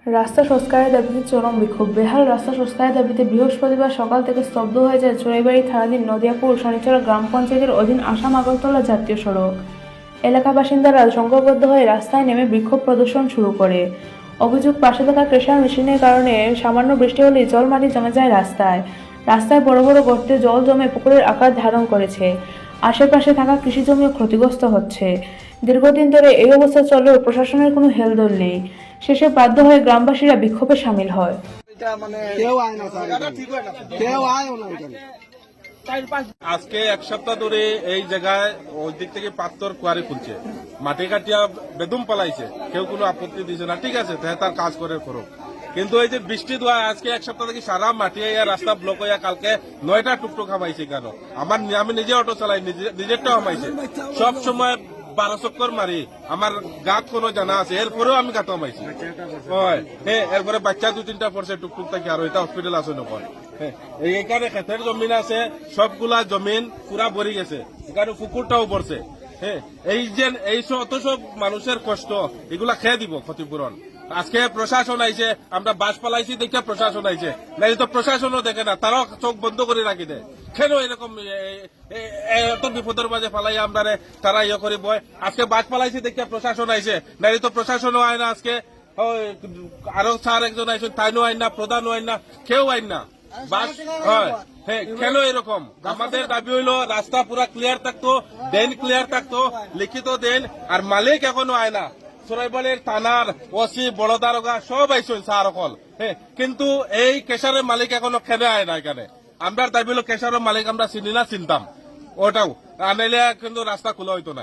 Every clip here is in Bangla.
রাস্তা সংস্কারের দাবিতে চরম বিক্ষোভ। বেহাল রাস্তা সংস্কারের দাবিতে বৃহস্পতিবার সকাল থেকে স্তব্ধ হয়ে যায় চড়াইবাড়ি থানাধীন নদিয়াপুর শনিচড়া গ্রাম পঞ্চায়েতের অধীন আসাম আগরতলা জাতীয় সড়ক। এলাকা বাসিন্দারা সংঘবদ্ধ হয়ে রাস্তায় নেমে বিক্ষোভ প্রদর্শন শুরু করে। অভিযোগ, পাশে থাকা ক্রেশার মেশিনের কারণে সামান্য বৃষ্টি হলেই জলমাটি জমে যায় রাস্তায়। রাস্তায় বড় বড় গর্তে জল জমে পুকুরের আকার ধারণ করেছে। আশেপাশে থাকা কৃষি জমিও ক্ষতিগ্রস্ত হচ্ছে। দীর্ঘদিন ধরে এই অবস্থা চললেও প্রশাসনের কোনো হেলদোল নেই। শেষে বাধ্য হয়ে গ্রামবাসীরা বিক্ষোভে সামিল হয়। আজকে এক সপ্তাহ ধরে এই জায়গায় ওই দিক থেকে পাথর কুয়ারি খুলছে, মাটি কাটিয়া বেদম পালাইছে, কেউ কোনো আপত্তি দিছে না। ঠিক আছে, তার কাজ করে করুক, কিন্তু এই যে বৃষ্টি দোয়া আজকে এক সপ্তাহ থেকে সারা মাটি হইয়া রাস্তা ব্লক হইয়া কালকে 9টা টুকটুক হামাইছে। কেন? আমি নিজে অটো চালাই, নিজেরটাও হামাইছে। সব সময় 12 চক্কর মারি আমার গাত কোনো জানা আছে, এরপরেও আমি গাত হামাইছি। এরপরে বাচ্চা 2-3টা পড়ছে টুকটুক থেকে, আর এটা হসপিটাল আছে নকল। এইখানে ক্ষেতের জমিন আছে, সবগুলা জমিন পুরা ভরি গেছে, এখানে পুকুরটাও পড়ছে। এই অত সব মানুষের কষ্ট, এগুলা খেয়ে দিব ক্ষতিপূরণ। আজকে প্রশাসন আইছে, আমরা বাস পালাইছি দেখে প্রশাসন আইছে, নাই তো প্রশাসনও দেখে না, তারাও চোখ বন্ধ করে রাখি দেয়। কেন এরকম এত বিপদের মাঝে ফালাই আমরা তারা ইয়ে করি বয়। আজকে বাস পালাইছি দেখে প্রশাসন আইছে, নাই তো প্রশাসনও আয় না। আজকে আরো স্যার একজন আইসেন, তাইনও আইন না, প্রধানও আইন না, কেউ আইন না। বাস কেন এরকম? আমাদের দাবি হইলো রাস্তা পুরা ক্লিয়ার থাকতো, দেন ক্লিয়ার থাকতো, লিখিত দেন। আর মালিক এখনো আয় না। চড়াইবাড়ির থানার ওসি, বড় দারোগা সব আইসেন স্যার অকল, কিন্তু এই কেশারের মালিক এখনো খেলে আয় না। এখানে আমরা দাবি হলো কেশারের মালিক আমরা চিনি না, চিনতাম ওটাও আনাইলে কিন্তু রাস্তা খোলা হইতো না।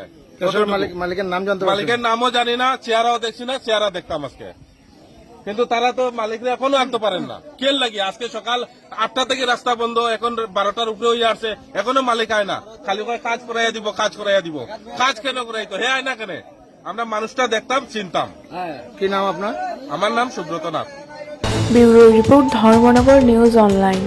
মালিকের নামও জানি না, চেহারাও দেখছি না, চেহারা দেখতাম আজকে, কিন্তু তারা তো মালিকরা এখনো আনতে পারেন না। কেল লাগি আজকে সকাল 8টা থেকে রাস্তা বন্ধ, এখন 12টার উপরে হয়ে আসছে, এখনো মালিক আয় না। খালি কাজ করাইয়া দিব, কাজ করাইয়া দিব। কাজ কেন করাইতো? আয় না কেন? আমরা মানুষটা দেখতাম, চিনতাম। কি নাম আপনার? আমার নাম Subrata Nath. Bureau report, Dharmanagar news online.